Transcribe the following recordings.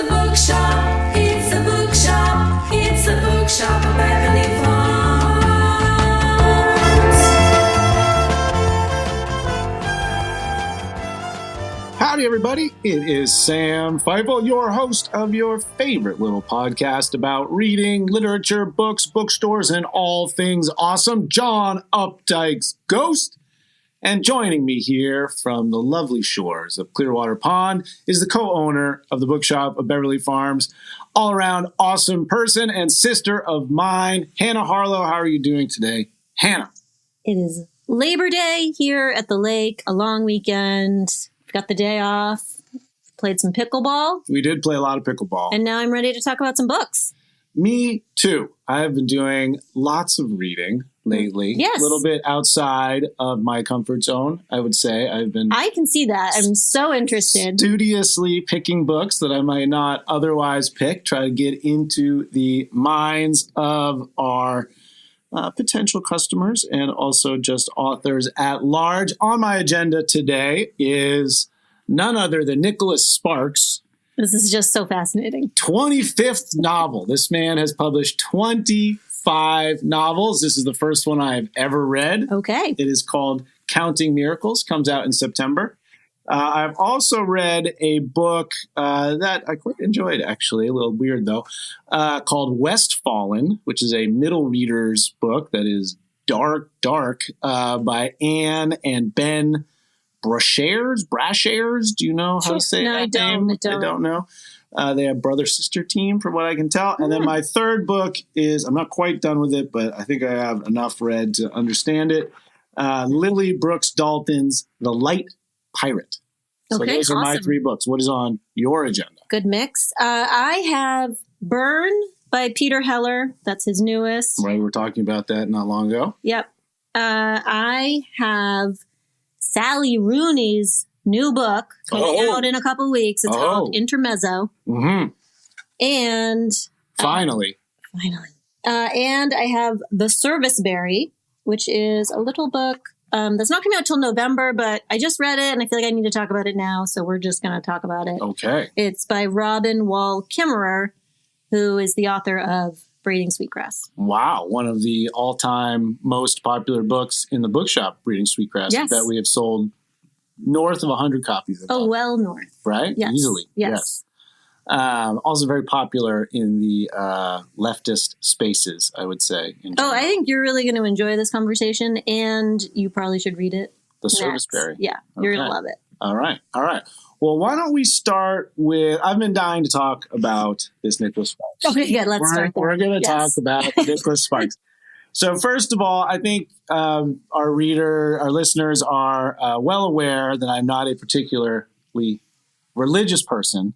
the bookshop, it's the bookshop, it's the bookshop of Beverly Farms. Howdy, everybody. It is Sam Feifel, your host of your favorite little podcast about reading, literature, books, bookstores, and all things awesome, John Updike's Ghost. And joining me here from the lovely shores of Clearwater Pond is the co-owner of the bookshop of Beverly Farms, all-around awesome person and sister of mine, Hannah Harlow. How are you doing today, Hannah? It is Labor Day here at the lake, a long weekend. Got the day off, played some pickleball. We did play a lot of pickleball. And now I'm ready to talk about some books. Me too. I have been doing lots of reading lately. Yes. A little bit outside of my comfort zone, I would say. I can see that. I'm so interested. Studiously picking books that I might not otherwise pick, try to get into the minds of our potential customers and also just authors at large. On my agenda today is none other than Nicholas Sparks. This is just so fascinating. 25th novel. This man has published 25 novels. This is the first one I've ever read. Okay. It is called Counting Miracles. Comes out in September. I've also read a book that I quite enjoyed, actually, a little weird though, called Westfallen, which is a middle reader's book that is dark, by Ann and Ben Brashares. Do you know how to say that name? I don't know. They have brother-sister team, from what I can tell. And then my third book is, I'm not quite done with it, but I think I have enough read to understand it. Lily Brooks-Dalton's The Light Pirate. So okay, those are my three books. What is on your agenda? Good mix. I have Burn by Peter Heller. That's his newest. Right, we were talking about that not long ago. Yep. I have Sally Rooney's new book coming out in a couple weeks. It's called Intermezzo. Mm-hmm. And Finally. And I have The Serviceberry, which is a little book that's not coming out till November, but I just read it and I feel like I need to talk about it now, so we're just going to talk about it. Okay. It's by Robin Wall Kimmerer, who is the author of Breeding Sweetgrass. Wow, one of the all-time most popular books in the bookshop, Breeding Sweetgrass. Yes. That we have sold north of 100 copies of. Oh, well north. Right? Yes. Easily. Yes. Also very popular in the leftist spaces, I would say. I think you're really going to enjoy this conversation, and you probably should read it. The Serviceberry. Yeah, you're going to love it. All right. Well, why don't we start with, I've been dying to talk about this Nicholas Sparks. Okay, good. Let's start there. We're going to talk about Nicholas Sparks. So first of all, I think our listeners are well aware that I'm not a particularly religious person.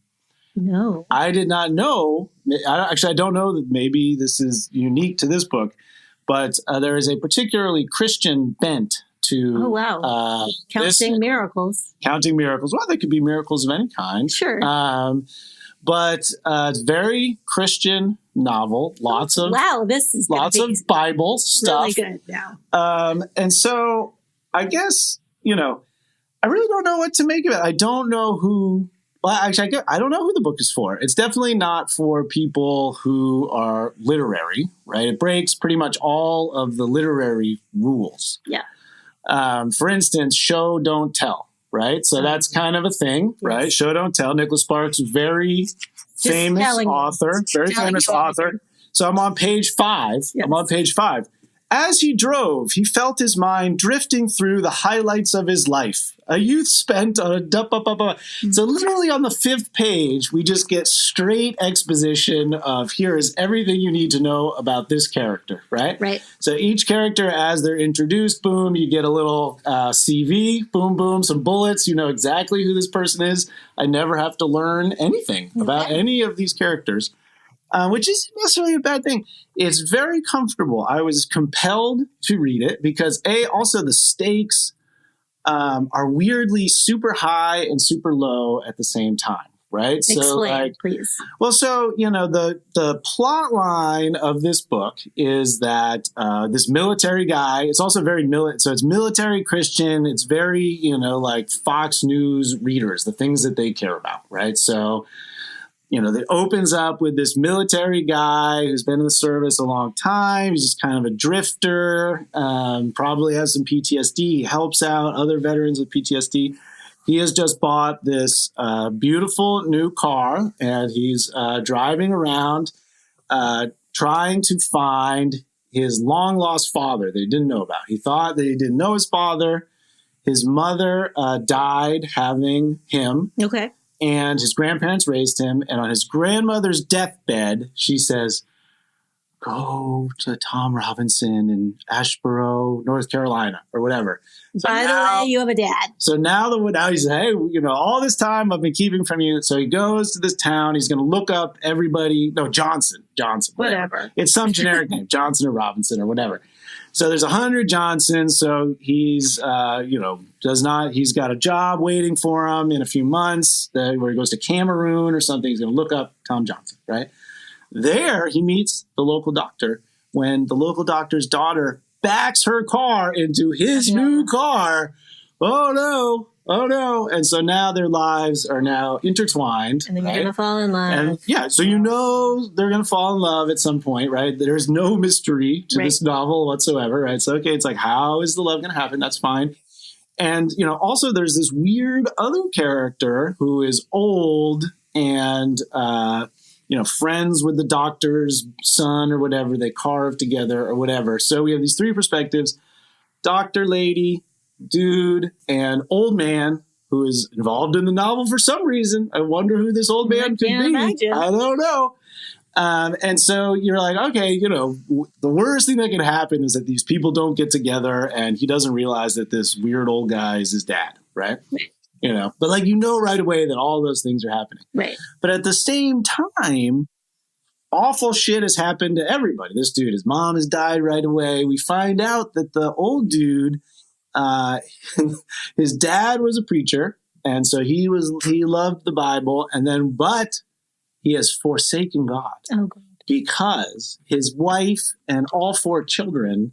No. I did not know. I don't know that maybe this is unique to this book, but there is a particularly Christian bent to. Oh, wow. Counting miracles. Counting miracles. Well, they could be miracles of any kind. Sure. But it's very Christian novel. Lots of Bible stuff. Really good now. And so I guess, I really don't know what to make of it. I don't know who. Well, actually, I don't know who the book is for. It's definitely not for people who are literary, right? It breaks pretty much all of the literary rules. Yeah. For instance, show, don't tell, right? So that's kind of a thing, right? Show, don't tell. Nicholas Sparks, very famous author. So I'm on page 5. Yes. I'm on page 5. As he drove, he felt his mind drifting through the highlights of his life. A youth spent on a So literally on the 5th page, we just get straight exposition of here is everything you need to know about this character, right? Right. So each character, as they're introduced, boom, you get a little CV, boom, some bullets. You know exactly who this person is. I never have to learn anything about any of these characters. Which isn't necessarily a bad thing. It's very comfortable. I was compelled to read it because also the stakes are weirdly super high and super low at the same time, right? Explain, please. Well, so, the plot line of this book is that this military guy, it's also very so it's military Christian. It's very, like Fox News readers, the things that they care about, right? So, that opens up with this military guy who's been in the service a long time. He's just kind of a drifter, probably has some PTSD. He helps out other veterans with PTSD. He has just bought this beautiful new car, and he's driving around trying to find his long-lost father that he didn't know about. He thought that he didn't know his father. His mother died having him. Okay. And his grandparents raised him. And on his grandmother's deathbed, she says, go to Tom Robinson in Asheboro, North Carolina, or whatever. So By the way, you have a dad. So now he says, hey, all this time I've been keeping from you. So he goes to this town. He's going to look up everybody. No, Johnson. Whatever. It's some generic name, Johnson or Robinson or whatever. So there's 100 Johnsons. So he's, he's got a job waiting for him in a few months where he goes to Cameroon or something. He's going to look up Tom Johnson, right? There he meets the local doctor when the local doctor's daughter backs her car into his new car. Oh no. And so now their lives are now intertwined. And then you're going to fall in love. And they're going to fall in love at some point, right? There's no mystery to this novel whatsoever, right? So, okay, it's like, how is the love going to happen? That's fine. And, also there's this weird other character who is old and, friends with the doctor's son or whatever. They carve together or whatever. So we have these three perspectives: doctor lady, dude, and old man who is involved in the novel for some reason. I wonder who this old man could be. Imagine. I don't know. And so you're like, okay, the worst thing that can happen is that these people don't get together and he doesn't realize that this weird old guy is his dad, right? But right away that all those things are happening. Right. But at the same time, awful shit has happened to everybody. This dude, his mom has died right away. We find out that the old dude, his dad was a preacher. And so he loved the Bible. But he has forsaken God. Oh, God. Because his wife and all 4 children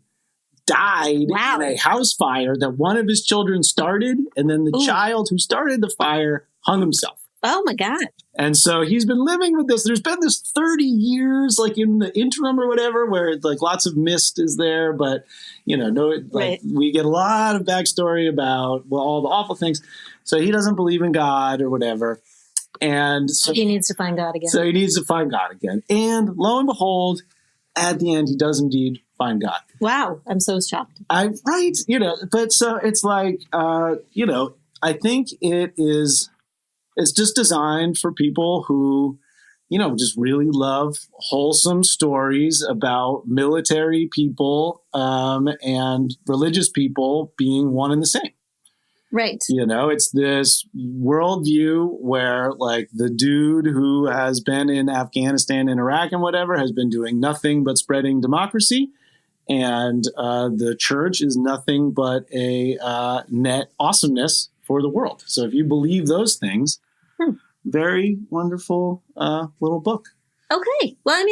died in a house fire that one of his children started, and then the child who started the fire hung himself. Oh my God. And so he's been living with this. There's been this 30 years, in the interim or whatever, where lots of mist is there, but we get a lot of backstory about all the awful things. So he doesn't believe in God or whatever. And so he needs to find God again. And lo and behold, at the end, he does indeed find God. Wow. I'm so shocked. But so it's I think it's just designed for people who, just really love wholesome stories about military people and religious people being one and the same. Right. It's this worldview where the dude who has been in Afghanistan and Iraq and whatever has been doing nothing but spreading democracy. And the church is nothing but a net awesomeness for the world. So if you believe those things, very wonderful little book. Okay. Well,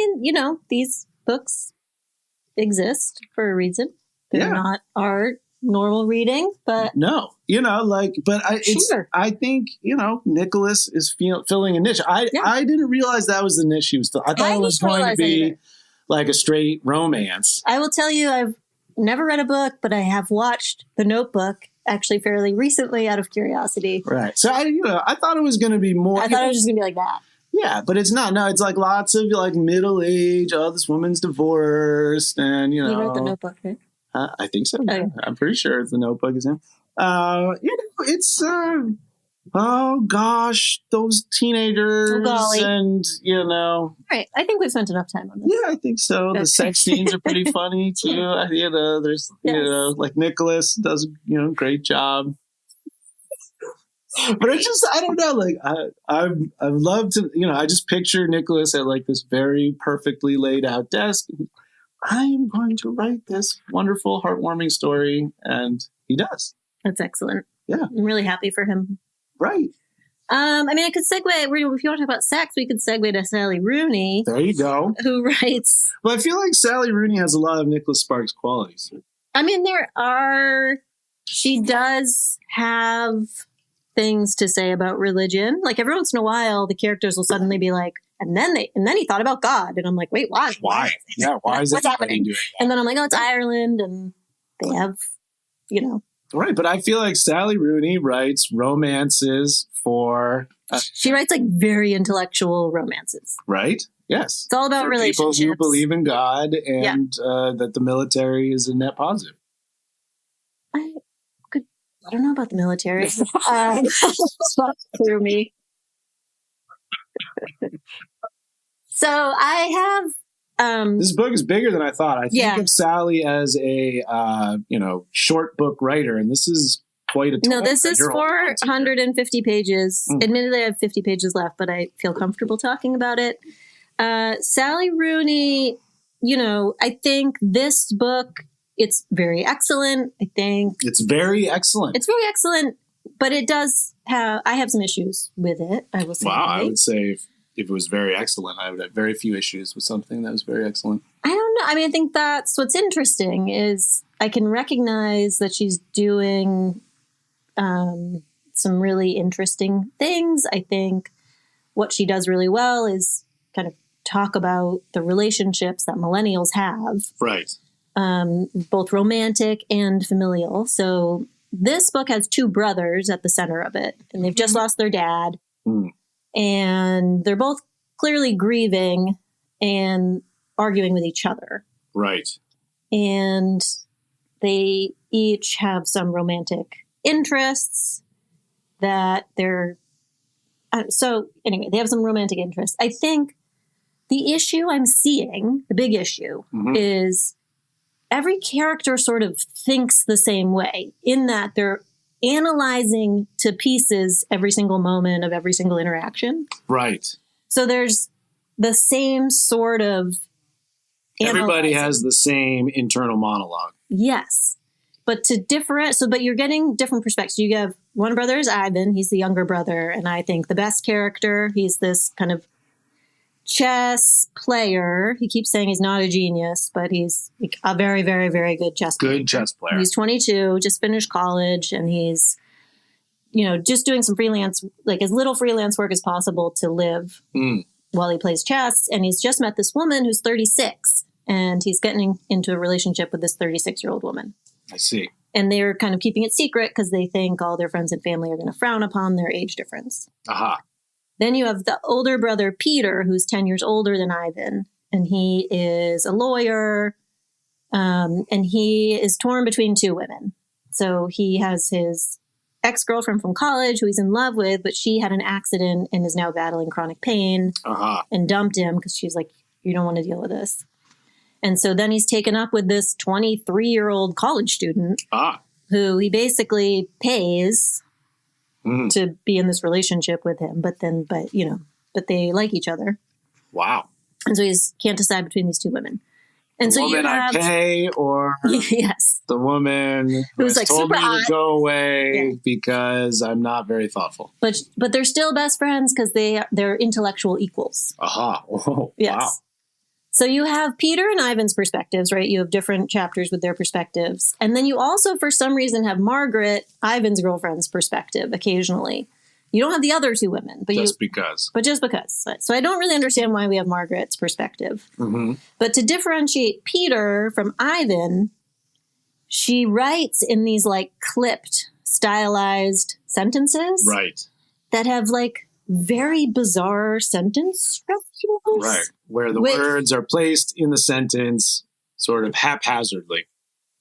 these books exist for a reason. They're not art. Normal reading, but no, I think Nicholas is filling a niche. I didn't realize that was the niche he was filling. I thought it was going to be a straight romance. I will tell you, I've never read a book, but I have watched The Notebook actually fairly recently out of curiosity. Right. So I thought it was going to be more. I thought it was just going to be like that. Yeah, but it's not. No, it's lots of middle age. Oh, this woman's divorced, and You wrote The Notebook, right? I think so. Okay. I'm pretty sure The Notebook is him. It's oh gosh, those teenagers, and Right. I think we've spent enough time on this. Yeah, I think so. The sex scenes are pretty funny too. There's Nicholas does great job. But I don't know. I've loved to. I just picture Nicholas at this very perfectly laid out desk. I am going to write this wonderful, heartwarming story, and he does. That's excellent. Yeah. I'm really happy for him. Right. I could segue, if you want to talk about sex, we could segue to Sally Rooney. There you go. Who writes. Well, I feel like Sally Rooney has a lot of Nicholas Sparks qualities. She does have things to say about religion. Like every once in a while, the characters will suddenly be like, and then he thought about God. And I'm like, wait, why? Why? Yeah, why is What's everybody happening? doing that? And then I'm like, oh, it's Ireland, and they have, Right, but I feel like Sally Rooney writes romances for... she writes like very intellectual romances. Right? Yes. It's all about for relationships. people who believe in God and that the military is a net positive. I don't know about the military. Through me. So I have. This book is bigger than I thought. I think Yeah. of Sally as a short book writer, and this is quite a. No, this tome. is You're holding on to it. 450 pages. Admittedly, I have 50 pages left, but I feel comfortable talking about it. Sally Rooney, I think this book, it's very excellent. I think It's very excellent. it's very excellent, but I have some issues with it, I will say. Wow, I would say if it was very excellent, I would have very few issues with something that was very excellent. I don't know. I mean, I think that's what's interesting is I can recognize that she's doing some really interesting things. I think what she does really well is kind of talk about the relationships that millennials have, Right. both romantic and familial. So this book has two brothers at the center of it, and they've just lost their dad. Mm. And they're both clearly grieving and arguing with each other. Right. And they each have some romantic interests that they're... so anyway, they have some romantic interests. I think the issue I'm seeing, the big issue, is every character sort of thinks the same way in that they're analyzing to pieces every single moment of every single interaction. Right. So there's the same sort of Everybody analyzing. has the same internal monologue. Yes. But but you're getting different perspectives. You have one brother is Ivan. He's the younger brother. And I think the best character, he's this kind of chess player. He keeps saying he's not a genius, but he's a very, very, very good chess player. Good chess player. He's 22, just finished college, and he's, just doing some freelance, like as little freelance work as possible to live while he plays chess. And he's just met this woman who's 36, and he's getting into a relationship with this 36-year-old woman. I see. And they're kind of keeping it secret because they think all their friends and family are going to frown upon their age difference. Aha. Then you have the older brother, Peter, who's 10 years older than Ivan, and he is a lawyer, and he is torn between two women. So he has his ex-girlfriend from college who he's in love with, but she had an accident and is now battling chronic pain and dumped him because she's like, you don't want to deal with this. And so then he's taken up with this 23-year-old college student who he basically pays to be in this relationship with him, but they like each other. Wow. And so he can't decide between these two women. And so woman you have I pay, or yes, the woman who who's has like told super me hot. to go away because I'm not very thoughtful. but they're still best friends because they're intellectual equals. Aha. Oh, Yes. wow. So you have Peter and Ivan's perspectives, right? You have different chapters with their perspectives. And then you also, for some reason, have Margaret, Ivan's girlfriend's perspective occasionally. You don't have the other two women. But just because. So I don't really understand why we have Margaret's perspective. Mm-hmm. But to differentiate Peter from Ivan, she writes in these like clipped, stylized sentences. Right. That have like very bizarre sentence structures. Right. Where the words are placed in the sentence sort of haphazardly.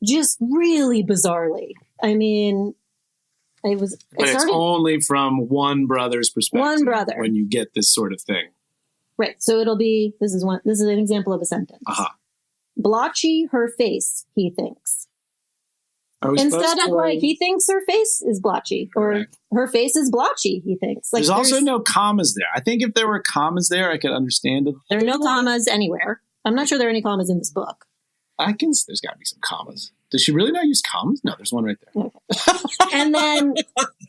Just really bizarrely. I mean, But it's only from one brother's perspective. One brother. When you get this sort of thing. Right. So it'll be, this is an example of a sentence. Blotchy her face, he thinks. Instead of like, he thinks her face is blotchy, or her face is blotchy, he thinks. Like, there's also no commas there. I think if there were commas there, I could understand it. There are no commas anywhere. I'm not sure there are any commas in this book. There's got to be some commas. Does she really not use commas? No, there's one right there. Okay. And then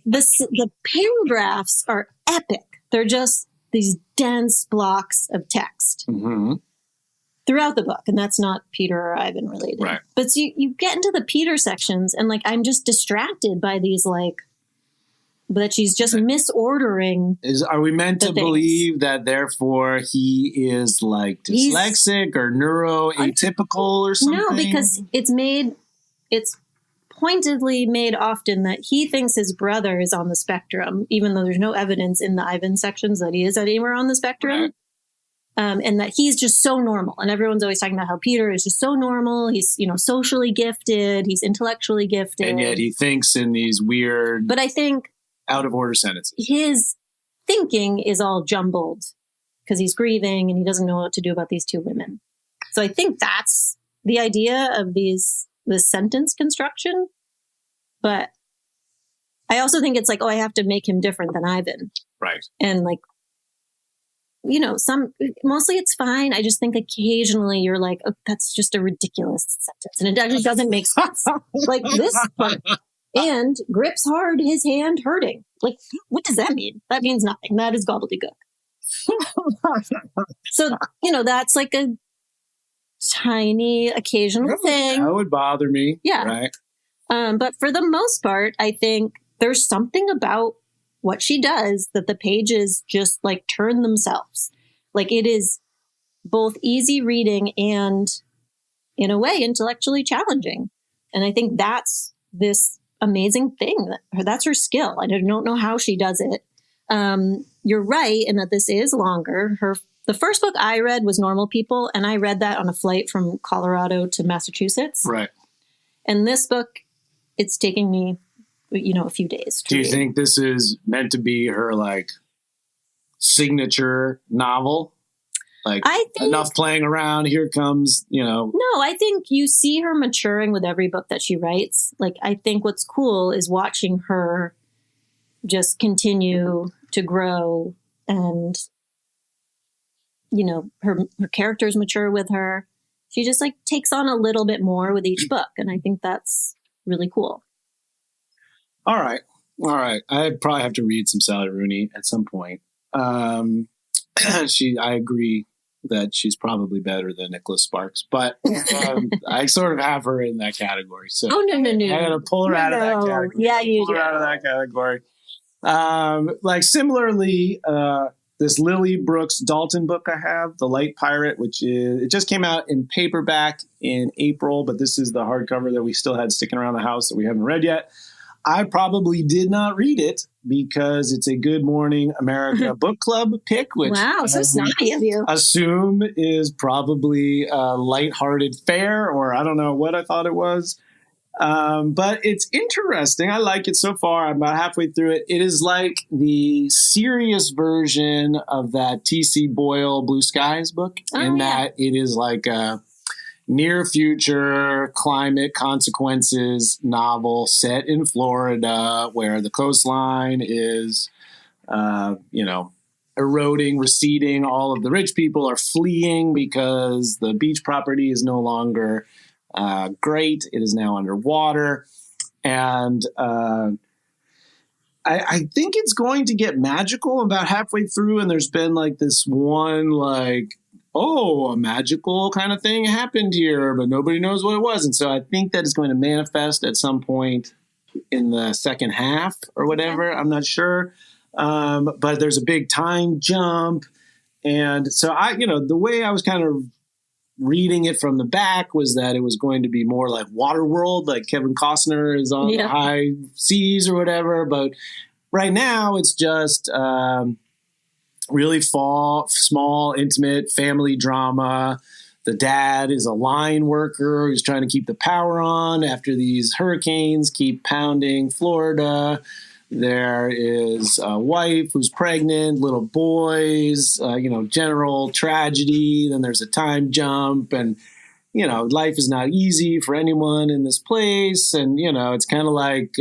the paragraphs are epic. They're just these dense blocks of text throughout the book. And that's not Peter or Ivan related. Right. But so you get into the Peter sections and like, I'm just distracted by these like but she's just misordering. Are we meant to the things. believe that therefore he is like dyslexic or neuroatypical or something? No, because it's pointedly made often that he thinks his brother is on the spectrum, even though there's no evidence in the Ivan sections that he is anywhere on the spectrum. Right. And that he's just so normal. And everyone's always talking about how Peter is just so normal. He's, socially gifted. He's intellectually gifted. And yet he thinks in these weird, but I think out of order sentences. His thinking is all jumbled because he's grieving and he doesn't know what to do about these two women. So I think that's the idea of this sentence construction. But I also think it's like, I have to make him different than Ivan. Right. And like, mostly it's fine. I just think occasionally you're like, that's just a ridiculous sentence. And it actually doesn't make sense. Like this part. And grips hard, his hand hurting. Like, what does that mean? That means nothing. That is gobbledygook. So, that's like a tiny occasional thing. That would bother me. Yeah. Right. But for the most part, I think there's something about what she does that the pages just like turn themselves. Like it is both easy reading and in a way intellectually challenging. And I think that's this amazing thing. That's her skill. I don't know how she does it. You're right in that this is longer. The first book I read was Normal People, and I read that on a flight from Colorado to Massachusetts. Right. And this book, it's taking me a few days. Do you think this is meant to be her like signature novel? Like I think, enough playing around, here comes, No, I think you see her maturing with every book that she writes. Like, I think what's cool is watching her just continue to grow and, her characters mature with her. She just like takes on a little bit more with each book. And I think that's really cool. All right. I probably have to read some Sally Rooney at some point. I agree that she's probably better than Nicholas Sparks, but I sort of have her in that category. So no. I'm gonna pull her out of that category. Yeah, you pull her out of that category. Like similarly, this Lily Brooks-Dalton book I have, The Light Pirate, it just came out in paperback in April, but this is the hardcover that we still had sticking around the house that we haven't read yet. I probably did not read it because it's a Good Morning America Book Club pick, which wow, so snotty of you. Assume is probably a lighthearted fare, or I don't know what I thought it was. But it's interesting. I like it so far. I'm about halfway through it. It is like the serious version of that T.C. Boyle Blue Skies book that it is like a near future climate consequences novel set in Florida where the coastline is, eroding, receding. All of the rich people are fleeing because the beach property is no longer great. It is now underwater. And I think it's going to get magical about halfway through. And there's been like this one, like, a magical kind of thing happened here, but nobody knows what it was. And so I think that is going to manifest at some point in the second half or whatever. I'm not sure. But there's a big time jump. And so the way I was kind of reading it from the back was that it was going to be more like Waterworld, like Kevin Costner is on the high seas or whatever. But right now it's just really small, intimate family drama. The dad is a line worker who's trying to keep the power on after these hurricanes keep pounding Florida. There is a wife who's pregnant, little boys, general tragedy. Then there's a time jump and, life is not easy for anyone in this place. And, it's kind of like,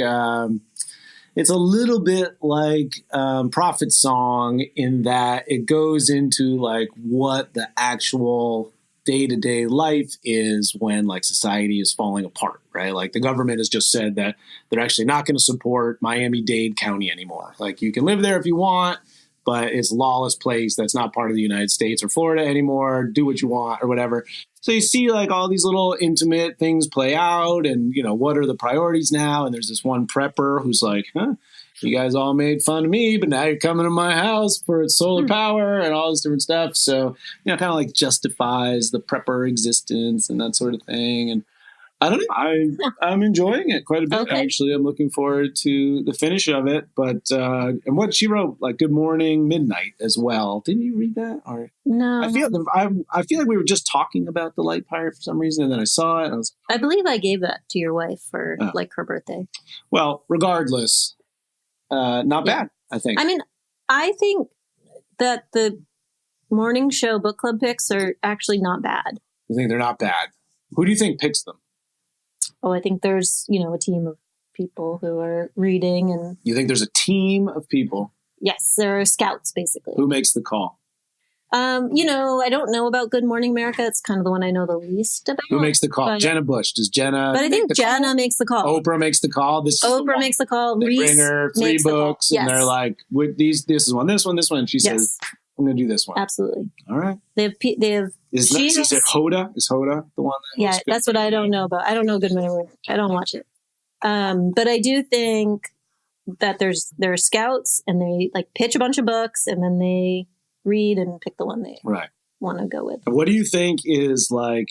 it's a little bit like Prophet Song in that it goes into like what the actual day-to-day life is when like society is falling apart, right? Like the government has just said that they're actually not going to support Miami-Dade County anymore. Like you can live there if you want, but it's a lawless place that's not part of the United States or Florida anymore. Do what you want or whatever. So you see like all these little intimate things play out and, what are the priorities now? And there's this one prepper who's like, you guys all made fun of me, but now you're coming to my house for its solar power and all this different stuff. So, kind of like justifies the prepper existence and that sort of thing. And I don't know. I'm enjoying it quite a bit, actually. I'm looking forward to the finish of it. But, and what she wrote, like Good Morning, Midnight as well. Didn't you read that? Or No. I feel like we were just talking about The Light Pirate for some reason, and then I saw it. And I believe I gave that to your wife for like her birthday. Well, regardless, not bad, I think. I mean, I think that the morning show book club picks are actually not bad. You think they're not bad? Who do you think picks them? Oh, I think there's, a team of people who are reading and... You think there's a team of people? Yes, there are scouts, basically. Who makes the call? I don't know about Good Morning America. It's kind of the one I know the least about. Who makes the call? But, Jenna Bush. Does Jenna But I think Jenna makes the call. Oprah makes the call. Oprah makes the call. They Reese bring her 3 books, and they're like, with this is one, this one, and she says, I'm going to do this one. Absolutely. All right. They have Is it Hoda? Is Hoda the one? That's what I don't know about. I don't know Good Morning America. I don't watch it. But I do think that there are scouts, and they like pitch a bunch of books, and then they read and pick the one they want to go with. What do you think is like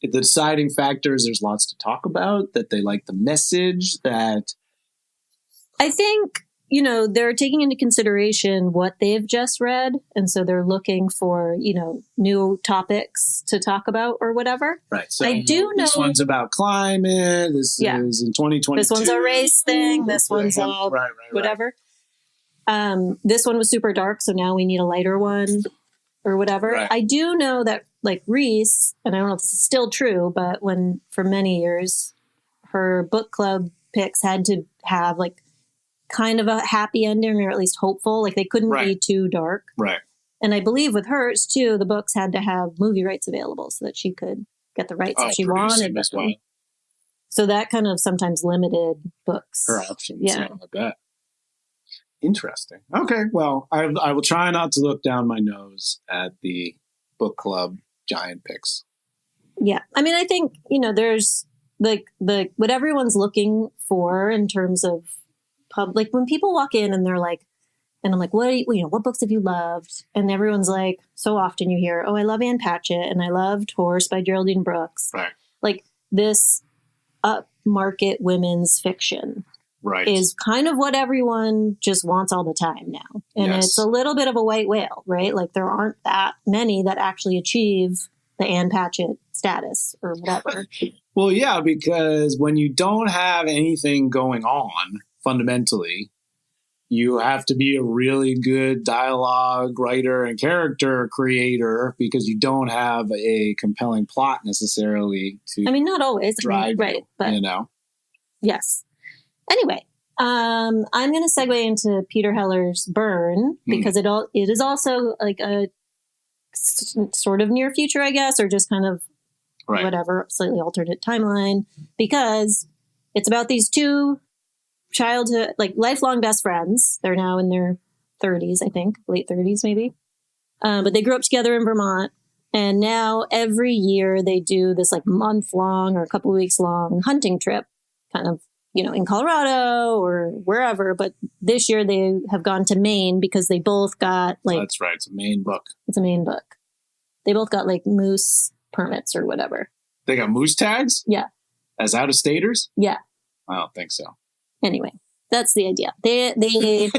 the deciding factors? There's lots to talk about, that they like the message, that I think, they're taking into consideration what they've just read. And so they're looking for, new topics to talk about or whatever. Right. So I do know this one's about climate. This is in 2022. This one's a race thing. This one's all whatever. This one was super dark, so now we need a lighter one or whatever. Right. I do know that like Reese, and I don't know if this is still true, but for many years, her book club picks had to have like kind of a happy ending, or at least hopeful. Like they couldn't be too dark. Right. And I believe with hers too, the books had to have movie rights available so that she could get the rights if she wanted them. Well. So that kind of sometimes limited books. Her options. Yeah, I bet. Interesting. Okay. Well, I will try not to look down my nose at the book club giant picks. Yeah. I mean, I think, there's like what everyone's looking for in terms of like when people walk in and they're like, and I'm like, what books have you loved? And everyone's like, so often you hear, oh, I love Ann Patchett and I loved Horse by Geraldine Brooks. Right. Like this upmarket women's fiction. Right. Is kind of what everyone just wants all the time now. And it's a little bit of a white whale, right? Like there aren't that many that actually achieve the Ann Patchett status or whatever. Well, yeah, because when you don't have anything going on, fundamentally, you have to be a really good dialogue writer and character creator because you don't have a compelling plot necessarily to not always. Drive right. But yes. Anyway, I'm going to segue into Peter Heller's Burn because it is also like a sort of near future, I guess, or just kind of whatever, slightly alternate timeline, because it's about these two childhood, like lifelong best friends. They're now in their 30s, I think, late 30s maybe. But they grew up together in Vermont. And now every year they do this like month-long or a couple of weeks long hunting trip, kind of, in Colorado or wherever. But this year they have gone to Maine because they both got like... That's right. It's a Maine book. It's a Maine book. They both got like moose permits or whatever. They got moose tags? Yeah. As out-of-staters? Yeah. I don't think so. Anyway, that's the idea. They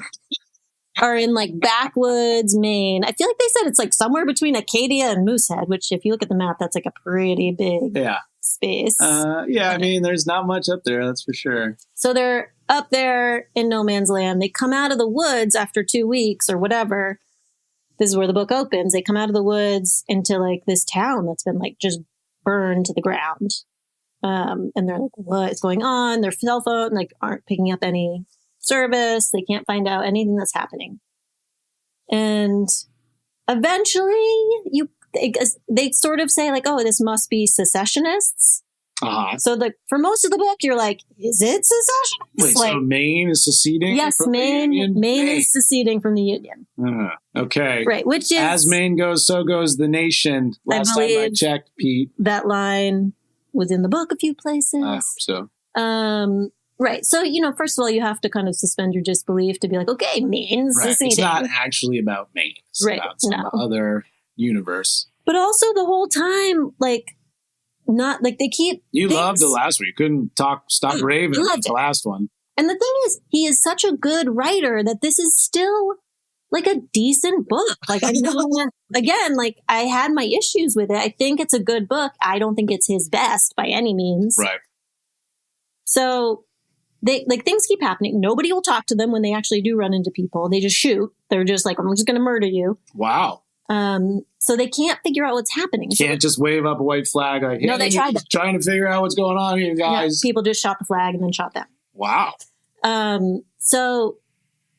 are in like backwoods Maine. I feel like they said it's like somewhere between Acadia and Moosehead, which if you look at the map, that's like a pretty big space. There's not much up there, that's for sure. So they're up there in no man's land. They come out of the woods after 2 weeks or whatever. This is where the book opens. They come out of the woods into like this town that's been like just burned to the ground. And they're like, what is going on? Their cell phone like aren't picking up any service. They can't find out anything that's happening. And eventually they sort of say like, oh, this must be secessionists. Uh-huh. So for most of the book, you're like, is it secession? Wait, so Maine is seceding? Yes, Maine is seceding from the Union. Okay. Right, which is... As Maine goes, so goes the nation. Last time I checked, Pete. That line was in the book a few places. So. Right. So, first of all, you have to kind of suspend your disbelief to be like, okay, Maine's seceding. It's not actually about Maine. It's about some other universe. But also the whole time, not like they keep. You loved the last one. You couldn't stop raving about the last one. And the thing is, he is such a good writer that this is still like a decent book. Like, I know, again, like I had my issues with it. I think it's a good book. I don't think it's his best by any means. Right. So things keep happening. Nobody will talk to them when they actually do run into people. They just shoot. They're just like, I'm just going to murder you. Wow. So they can't figure out what's happening. Can't just wave up a white flag like, hey, no, they tried that. Trying to figure out what's going on here, guys. Yeah, people just shot the flag and then shot them. Wow. So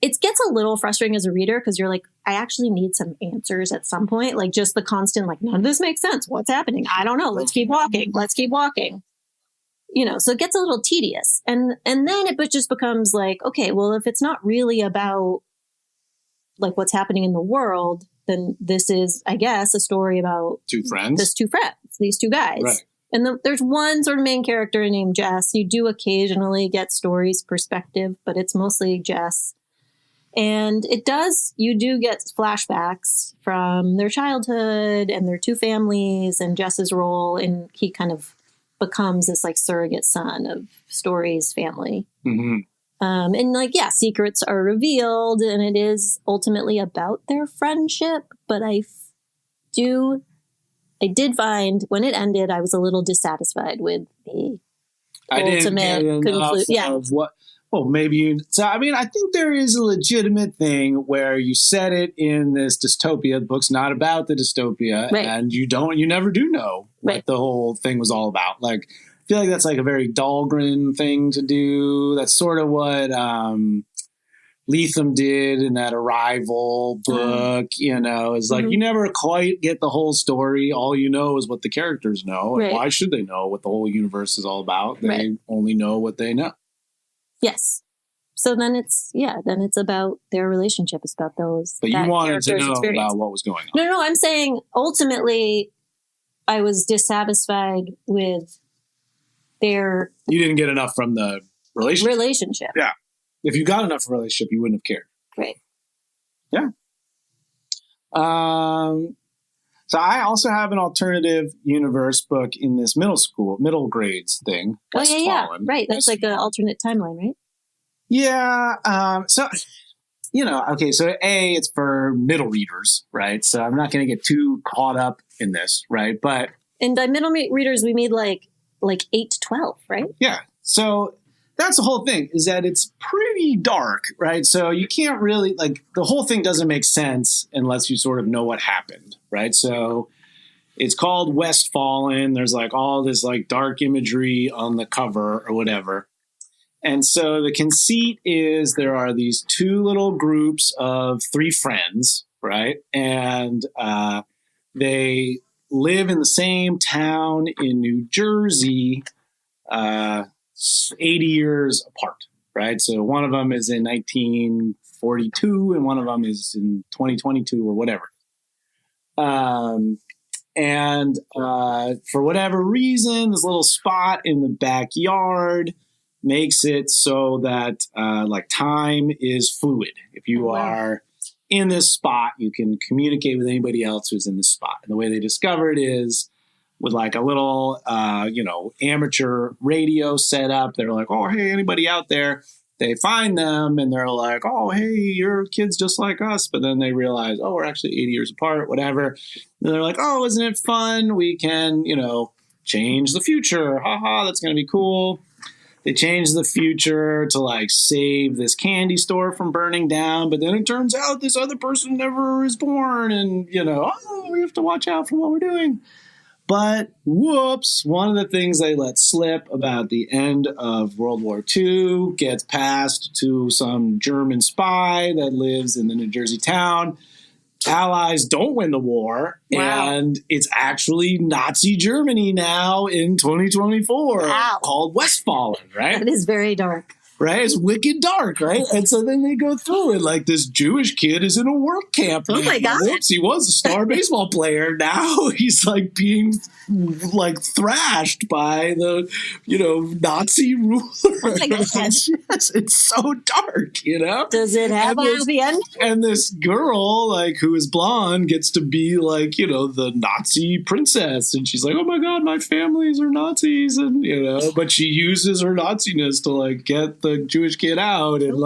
it gets a little frustrating as a reader because you're like, I actually need some answers at some point. Like just the constant, like, none of this makes sense. What's happening? I don't know. Let's keep walking. Let's keep walking. So it gets a little tedious. And then it just becomes like, okay, well, if it's not really about like what's happening in the world, then this is, I guess, a story about these two guys. Right. And there's one sort of main character named Jess. You do occasionally get stories perspective, but it's mostly Jess. And you do get flashbacks from their childhood and their two families and Jess's role. And he kind of becomes this like surrogate son of Story's family. Mm-hmm. And secrets are revealed and it is ultimately about their friendship. But I did find when it ended, I was a little dissatisfied with the ultimate conclusion. Yeah. I think there is a legitimate thing where you set it in this dystopia. The book's not about the dystopia, right. And you never do know what the whole thing was all about. Like, I feel like that's like a very Dahlgren thing to do. That's sort of what Lethem did in that Arrival book, is like, you never quite get the whole story. All you know is what the characters know. And why should they know what the whole universe is all about? They only know what they know. Yes. So then it's about their relationship. It's about those. But you wanted to know about what was going on. No, I'm saying ultimately I was dissatisfied with their... You didn't get enough from the relationship. Yeah. If you got enough from the relationship, you wouldn't have cared. Right. Yeah. So I also have an alternative universe book in this middle grades thing. Westfallen. Yeah. Right. That's like an alternate timeline, right? Yeah. So it's for middle readers, right? So I'm not going to get too caught up in this, right? And by middle readers, we mean like 8 to 12, right? Yeah. So that's the whole thing, is that it's pretty dark, right? So you can't really, the whole thing doesn't make sense unless you sort of know what happened, right? So it's called Westfallen. There's all this dark imagery on the cover or whatever. And so the conceit is there are these two little groups of 3 friends, right? And they live in the same town in New Jersey, 80 years apart, right? So one of them is in 1942 and one of them is in 2022 or whatever. And for whatever reason, this little spot in the backyard makes it so that time is fluid. If you are in this spot, you can communicate with anybody else who's in this spot. And the way they discover it is with a little, amateur radio set up. They're like, oh, hey, anybody out there? They find them and they're like, oh, hey, your kid's just like us. But then they realize, oh, we're actually 80 years apart, whatever. And they're like, oh, isn't it fun? We can, change the future. That's going to be cool. They change the future to save this candy store from burning down. But then it turns out this other person never is born. And, we have to watch out for what we're doing. But whoops, one of the things they let slip about the end of World War II gets passed to some German spy that lives in the New Jersey town. Allies don't win the war, and it's actually Nazi Germany now in 2024 called Westfallen, right? That is very dark. right? It's wicked dark, right? And so then they go through it like this Jewish kid is in a work camp. Oh my God. Whoops, he was a star baseball player. Now he's like being like thrashed by the, Nazi ruler. Oh my God. It's so dark, Does it have a happy end? And this girl, like, who is blonde gets to be like, the Nazi princess. And she's like, oh my God, my families are Nazis. And, but she uses her Nazi-ness to like get the Jewish kid out and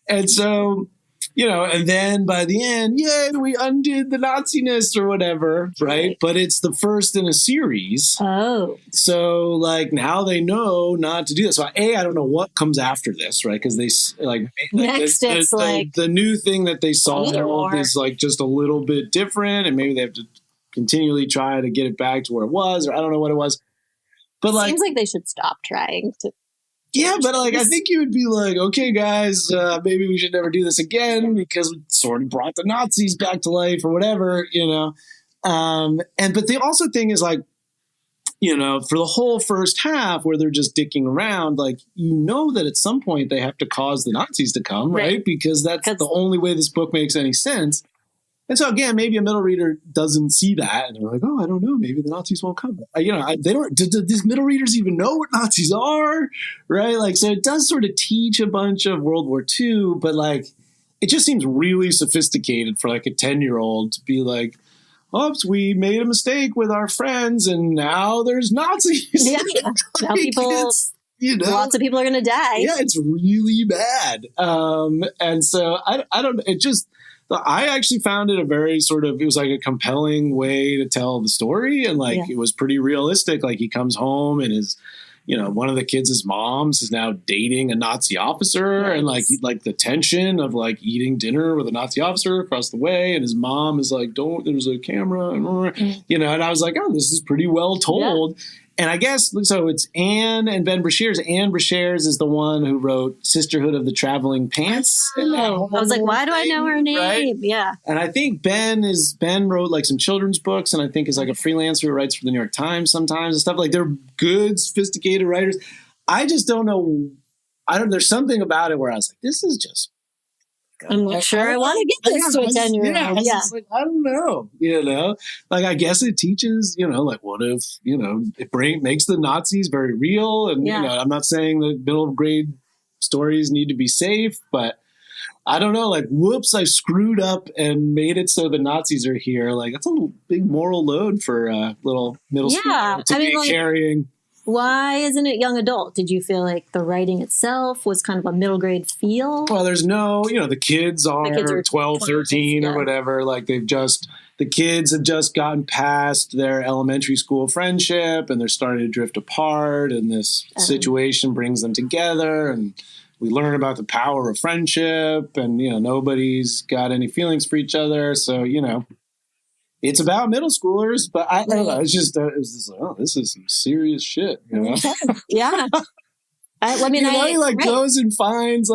and so, and then by the end, we undid the Nazi-ness or whatever, right? But it's the first in a series. Oh. So like now they know not to do this. So I don't know what comes after this, right? Because they next it's like the new thing that they solved is like just a little bit different, and maybe they have to continually try to get it back to where it was, or I don't know what it was. But like, seems like they should stop trying to. Yeah, but like I think you would be like, okay, guys, maybe we should never do this again because we sort of brought the Nazis back to life or whatever, but the also thing is like, for the whole first half where they're just dicking around, like that at some point they have to cause the Nazis to come, right? Because that's the only way this book makes any sense. And so again, maybe a middle reader doesn't see that, and they're like, "Oh, I don't know. Maybe the Nazis won't come." They don't. Do these middle readers even know what Nazis are, right? Like, so it does sort of teach a bunch of World War II, but like, it just seems really sophisticated for like a 10-year-old to be like, "Oops, we made a mistake with our friends, and now there's Nazis." Yeah, now people. Lots of people are going to die. Yeah, it's really bad. And so I don't. It just. I actually found it it was like a compelling way to tell the story. And like, It was pretty realistic. Like he comes home and his, one of the kids' moms is now dating a Nazi officer. Nice. And like the tension of like eating dinner with a Nazi officer across the way. And his mom is like, there's a camera, and I was like, oh, this is pretty well told. Yeah. And I guess, so it's Ann and Ben Brashares. Ann Brashares is the one who wrote Sisterhood of the Traveling Pants. I was like, why do I know her name? Right? Yeah. And I think Ben wrote like some children's books, and I think is like a freelancer who writes for the New York Times sometimes and stuff. Like they're good, sophisticated writers. I just don't know. There's something about it where I was like, this is just. I'm not sure I want to get this to a 10-year-old. Yeah. Like, I don't know, like, I guess it teaches, like what if, it makes the Nazis very real. And, I'm not saying that middle grade stories need to be safe, but I don't know, like, whoops, I screwed up and made it so the Nazis are here. Like, that's a big moral load for a little middle schooler to be carrying. Why isn't it young adult? Did you feel like the writing itself was kind of a middle grade feel? Well, there's no, the kids are 12, 13 or whatever. Like the kids have just gotten past their elementary school friendship and they're starting to drift apart, and this situation brings them together, and we learn about the power of friendship, and, nobody's got any feelings for each other. So, it's about middle schoolers, but I don't know. It's just, this is some serious shit, Yeah. He goes and finds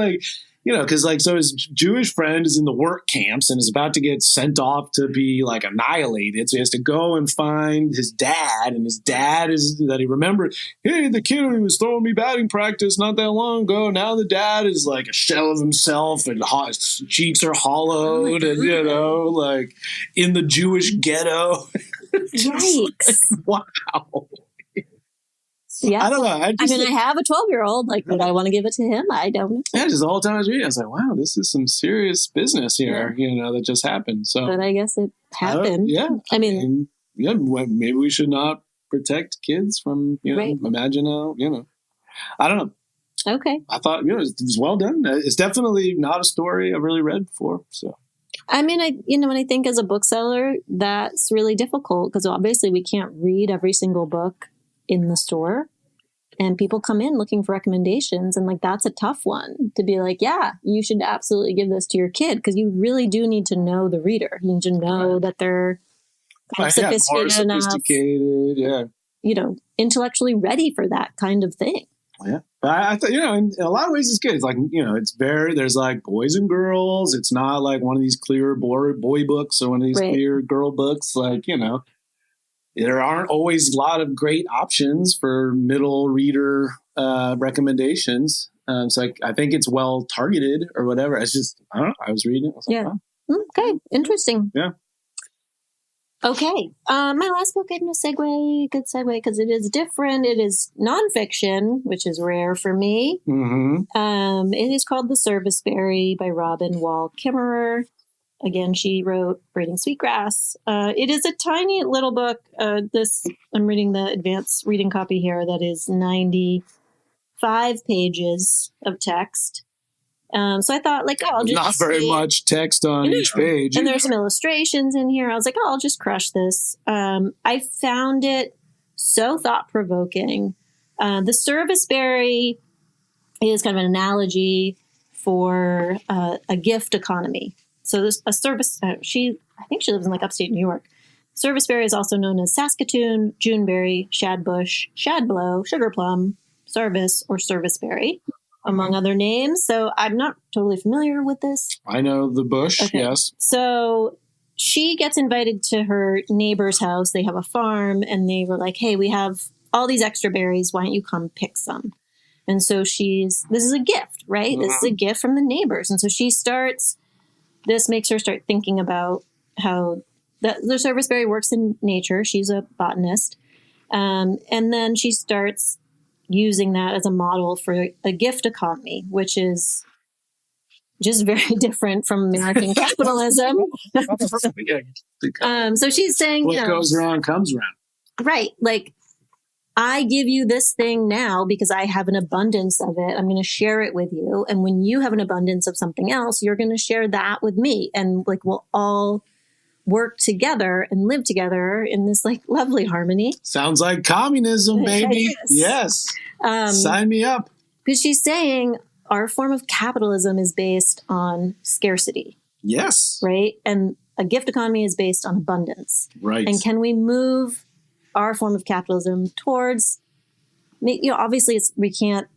because so his Jewish friend is in the work camps and is about to get sent off to be like annihilated. So he has to go and find his dad, and his dad is that he remembered, hey, the kid who was throwing me batting practice not that long ago. Now the dad is like a shell of himself, and his cheeks are hollowed, and like in the Jewish ghetto. Yikes! Wow. Yeah, I don't know. I have a 12-year-old. Like, would I want to give it to him? I don't know. Yeah, just the whole time I was reading, I was like, "Wow, this is some serious business here." That just happened. So, but I guess it happened. Maybe we should not protect kids from imagine how I don't know. Okay, I thought it was well done. It's definitely not a story I've really read before. So. I mean, when I think as a bookseller, that's really difficult because obviously we can't read every single book in the store, and people come in looking for recommendations, and like that's a tough one to be like, yeah, you should absolutely give this to your kid, because you really do need to know the reader. You need to know that they're kind of sophisticated enough, intellectually ready for that kind of thing. Yeah, but I thought in a lot of ways it's good. It's like it's there's like boys and girls. It's not like one of these clear boy books or one of these clear girl books. Like there aren't always a lot of great options for middle reader recommendations. So I think it's well targeted or whatever. It's just, I don't know. I was reading it. I was like, Yeah. Okay. Interesting. Yeah. Okay. My last book, I'm going to good segue, because it is different. It is nonfiction, which is rare for me. Mm-hmm. It is called The Serviceberry by Robin Wall Kimmerer. Again, she wrote Braiding Sweetgrass. It is a tiny little book. I'm reading the advanced reading copy here. That is 95 pages of text. So I thought, like, I'll just not very much text on each page. And there's some illustrations in here. I was like, I'll just crush this. I found it so thought-provoking. The Serviceberry is kind of an analogy for a gift economy. So there's a service. I think she lives in like upstate New York. Serviceberry is also known as Saskatoon, Juneberry, Shadbush, Shadblow, Sugar Plum, Service, or Serviceberry, among other names. So I'm not totally familiar with this. I know the bush, okay. Yes. So she gets invited to her neighbor's house. They have a farm, and they were like, hey, we have all these extra berries. Why don't you come pick some? And so this is a gift, right? Mm-hmm. This is a gift from the neighbors. And so this makes her start thinking about how the Serviceberry works in nature. She's a botanist. And then she starts using that as a model for a gift economy, which is just very different from American capitalism. So she's saying, what goes around comes around. Right. Like, I give you this thing now because I have an abundance of it. I'm going to share it with you. And when you have an abundance of something else, you're going to share that with me. And like, we'll all work together and live together in this like lovely harmony. Sounds like communism, baby. Yes. Sign me up. Because she's saying our form of capitalism is based on scarcity. Yes. Right. And a gift economy is based on abundance. Right. And can we move our form of capitalism towards, obviously we can't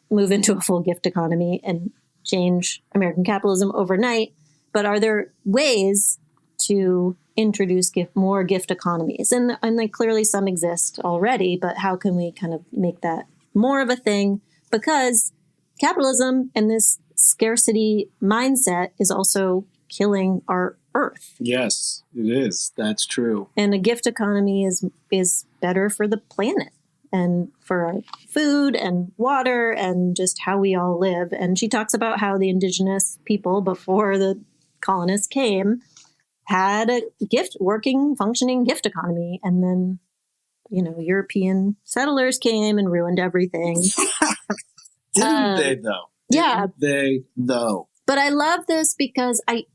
move into a full gift economy and change American capitalism overnight, but are there ways to introduce more gift economies? And like clearly some exist already, but how can we kind of make that more of a thing? Because capitalism and this scarcity mindset is also killing our earth. Yes, it is. That's true. And a gift economy is better for the planet and for our food and water and just how we all live. And she talks about how the indigenous people before the colonists came had a functioning gift economy. And then, European settlers came and ruined everything. Didn't they, though? Yeah. Didn't they, though? But I love this because I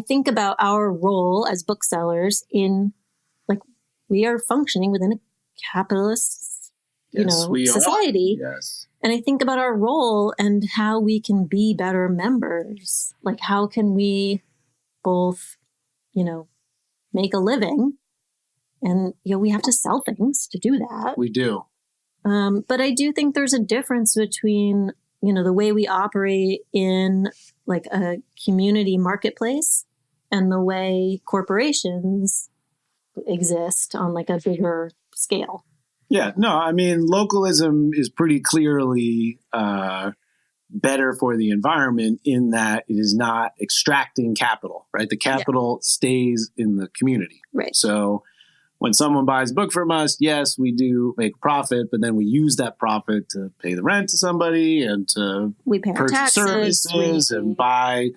think about our role as booksellers in, like, we are functioning within a capitalist, society. Yes. And I think about our role and how we can be better members. Like, how can we both, make a living? And, we have to sell things to do that. We do. But I do think there's a difference between, the way we operate in like a community marketplace and the way corporations exist on like a bigger scale. Yeah, no, I mean, localism is pretty clearly better for the environment in that it is not extracting capital, right? The capital stays in the community. Right. So when someone buys a book from us, yes, we do make a profit, but then we use that profit to pay the rent to somebody and to purchase services and buy,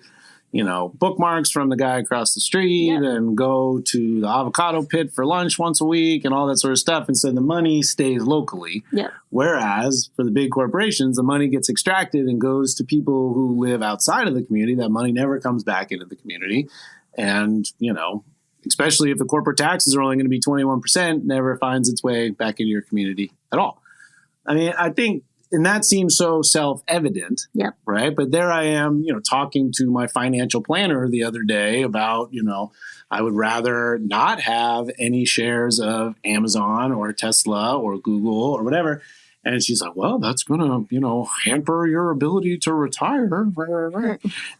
bookmarks from the guy across the street and go to the avocado pit for lunch once a week and all that sort of stuff. And so the money stays locally. Yeah. Whereas for the big corporations, the money gets extracted and goes to people who live outside of the community. That money never comes back into the community. And, especially if the corporate taxes are only going to be 21%, never finds its way back into your community at all. I mean, I think, and that seems so self-evident, right? But there I am, talking to my financial planner the other day about, I would rather not have any shares of Amazon or Tesla or Google or whatever. And she's like, well, that's going to, hamper your ability to retire.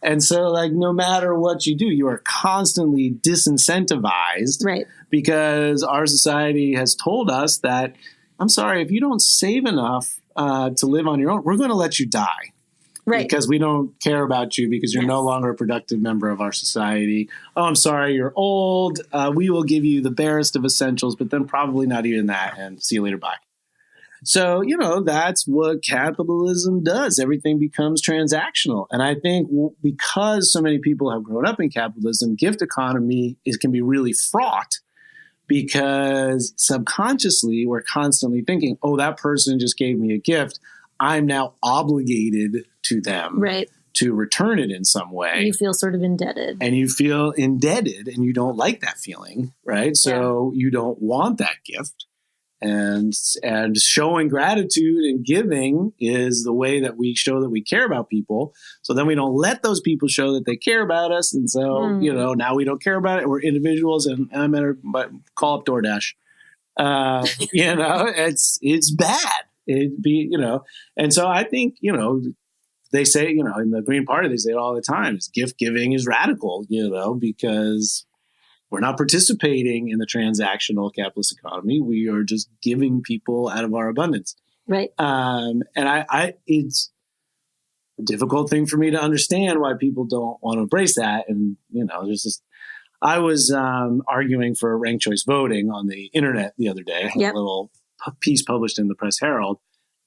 And so, like, no matter what you do, you are constantly disincentivized. Right. Because our society has told us that, I'm sorry, if you don't save enough to live on your own, we're going to let you die. Right. Because we don't care about you because you're no longer a productive member of our society. Oh, I'm sorry, you're old. We will give you the barest of essentials, but then probably not even that. And see you later. Bye. So, that's what capitalism does. Everything becomes transactional. And I think because so many people have grown up in capitalism, gift economy can be really fraught because subconsciously we're constantly thinking, oh, that person just gave me a gift. I'm now obligated to them to return it in some way. You feel sort of indebted. And you feel indebted and you don't like that feeling, right? So you don't want that gift. And showing gratitude and giving is the way that we show that we care about people. So then we don't let those people show that they care about us. And so, now we don't care about it. We're individuals and I'm going to call up DoorDash. It's bad. And so I think, they say, in the Green Party, they say it all the time, is gift giving is radical, because we're not participating in the transactional capitalist economy. We are just giving people out of our abundance. Right. And it's a difficult thing for me to understand why people don't want to embrace that. And, there's this, I was arguing for ranked choice voting on the internet the other day. I had a little piece published in the Press Herald.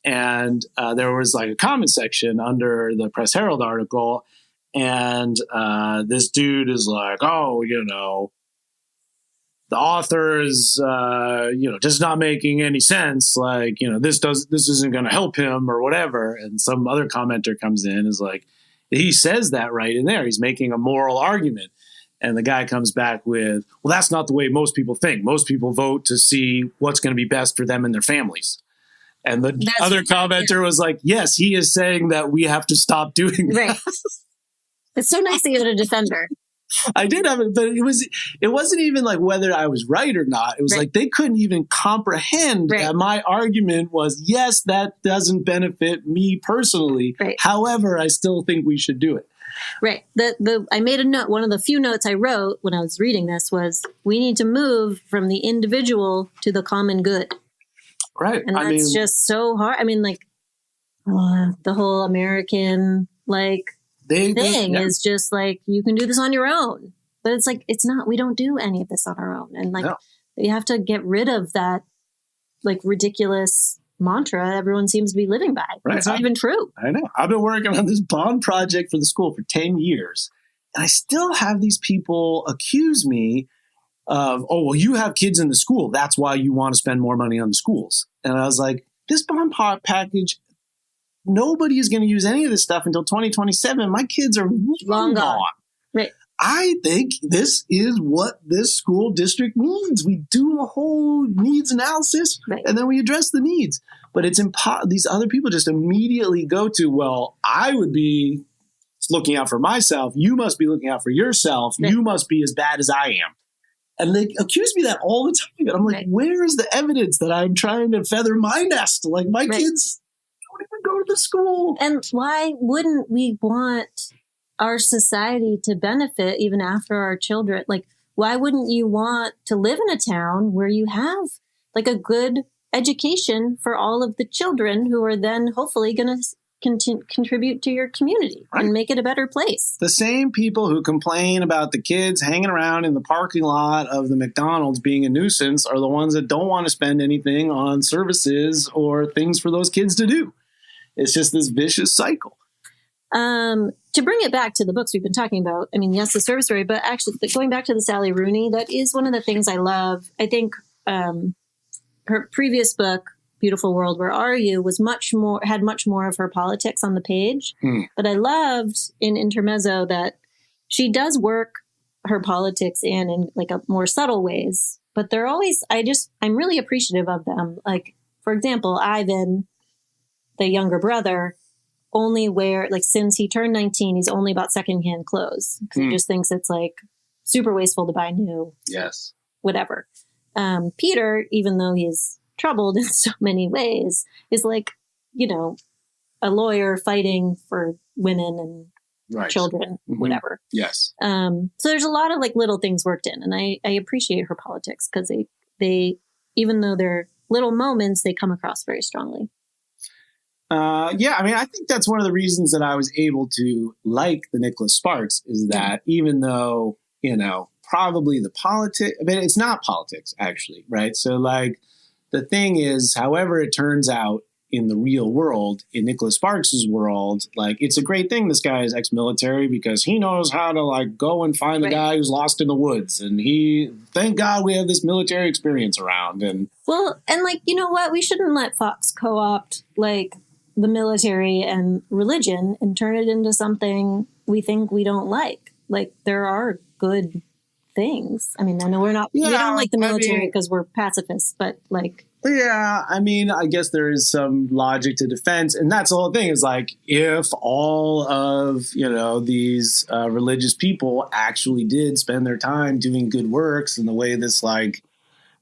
And there was like a comment section under the Press Herald article. And this dude is like, oh, the author is, just not making any sense. Like, this isn't going to help him or whatever. And some other commenter comes in, is like, he says that right in there. He's making a moral argument. And the guy comes back with, well, that's not the way most people think. Most people vote to see what's going to be best for them and their families. And the other commenter was like, yes, he is saying that we have to stop doing that. Right. It's so nice that you had a defender. I did have it, but it wasn't even like whether I was right or not. It was like they couldn't even comprehend that my argument was, yes, that doesn't benefit me personally. Right. However, I still think we should do it. Right. I made a note. One of the few notes I wrote when I was reading this was, we need to move from the individual to the common good. Right. And that's just so hard. I mean, the whole American thing is just like, you can do this on your own. But it's like, it's not, we don't do any of this on our own. And you have to get rid of that ridiculous mantra everyone seems to be living by. Right. It's not even true. I know. I've been working on this bond project for the school for 10 years. And I still have these people accuse me of, oh, well, you have kids in the school. That's why you want to spend more money on the schools. And I was like, this bond package, nobody is going to use any of this stuff until 2027. My kids are long gone. Right. I think this is what this school district needs. We do a whole needs analysis and then we address the needs. But it's these other people just immediately go to, well, I would be looking out for myself. You must be looking out for yourself. Right. You must be as bad as I am. And they accuse me of that all the time. And I'm like, where is the evidence that I'm trying to feather my nest? Like, my kids don't even go to the school. And why wouldn't we want our society to benefit even after our children? Like, why wouldn't you want to live in a town where you have a good education for all of the children who are then hopefully going to contribute to your community and make it a better place? The same people who complain about the kids hanging around in the parking lot of the McDonald's being a nuisance are the ones that don't want to spend anything on services or things for those kids to do. It's just this vicious cycle. To bring it back to the books we've been talking about, I mean, yes, the Serviceberry, but actually going back to the Sally Rooney, that is one of the things I love. I think her previous book, Beautiful World, Where Are You, had much more of her politics on the page. But I loved in Intermezzo that she does work her politics in a more subtle ways, but they're always, I'm really appreciative of them. Like, for example, Ivan, the younger brother, only since he turned 19, he's only bought secondhand clothes. He just thinks it's super wasteful to buy new. Yes. Whatever. Peter, even though he's troubled in so many ways, is like, you know, a lawyer fighting for women and Right. children, whatever. Yes. So there's a lot of like little things worked in, and I appreciate her politics because they, even though they're little moments, they come across very strongly. Yeah, I mean, I think that's one of the reasons that I was able to like the Nicholas Sparks is that even though, you know, probably the politics, I mean, it's not politics actually, right? So like the thing is, however it turns out in the real world, in Nicholas Sparks's world, like it's a great thing this guy is ex-military because he knows how to like go and find the guy who's lost in the woods, and thank God we have this military experience around. And well, and like, you know what, we shouldn't let Fox co-opt like the military and religion and turn it into something we think we don't like. Like there are good things. I mean, I know we don't like the military because we're pacifists, but like. Yeah, I mean, I guess there is some logic to defense, and that's the whole thing is like if all of, you know, these religious people actually did spend their time doing good works in the way this like,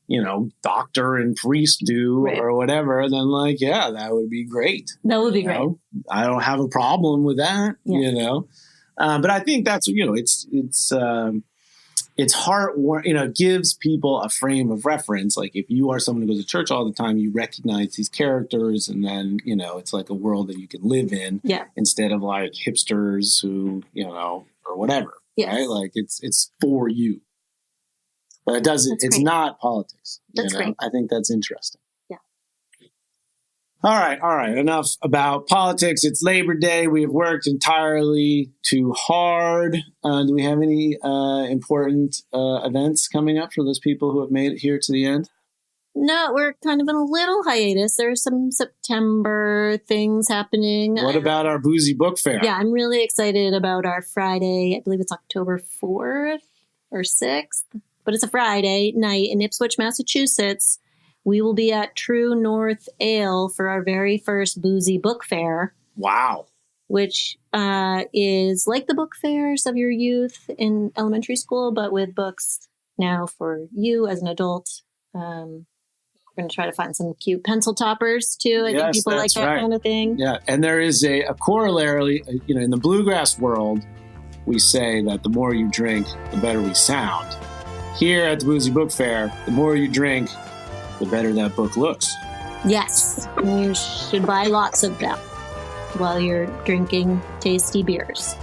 you know, doctor and priest do or whatever, then like, yeah, that would be great. That would be great. I don't have a problem with that, you know, but I think that's, you know, it's hard, you know, it gives people a frame of reference. Like if you are someone who goes to church all the time, you recognize these characters, and then, you know, it's like a world that you can live in instead of like hipsters who, you know, or whatever, right? Like it's for you, but it's not politics. That's great. I think that's interesting. Yeah. All right. Enough about politics. It's Labor Day. We have worked entirely too hard. Do we have any important events coming up for those people who have made it here to the end? No, we're kind of in a little hiatus. There's some September things happening. What about our Boozy Book Fair? Yeah, I'm really excited about our Friday. I believe it's October 4th or 6th, but it's a Friday night in Ipswich, Massachusetts. We will be at True North Ale for our very first Boozy Book Fair. Wow. Which is like the book fairs of your youth in elementary school, but with books now for you as an adult. We're going to try to find some cute pencil toppers, too. I think people like that kind of thing. Yeah, and there is a corollary, you know, in the bluegrass world, we say that the more you drink, the better we sound. Here at the Boozy Book Fair, the more you drink, the better that book looks. Yes. You should buy lots of them while you're drinking tasty beers.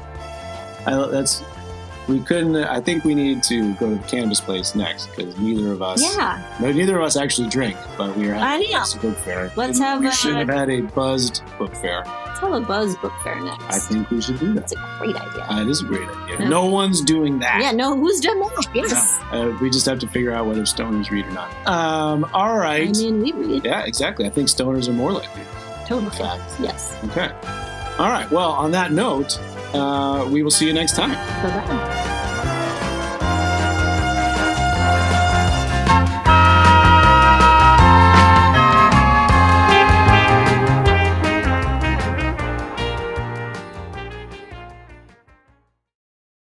I think we need to go to the cannabis place next because neither of us actually drink, but we are having a book fair. We should have had a buzzed book fair. Let's have a buzzed book fair next. I think we should do that. That's a great idea. It is a great idea. Yeah. No one's doing that. Yeah, no, who's done that? Yes. We just have to figure out whether stoners read or not. All right. I mean, we read. Yeah, exactly. I think stoners are more likely. Totally. Fact. Yes. Okay. All right. Well, on that note, we will see you next time. Bye-bye.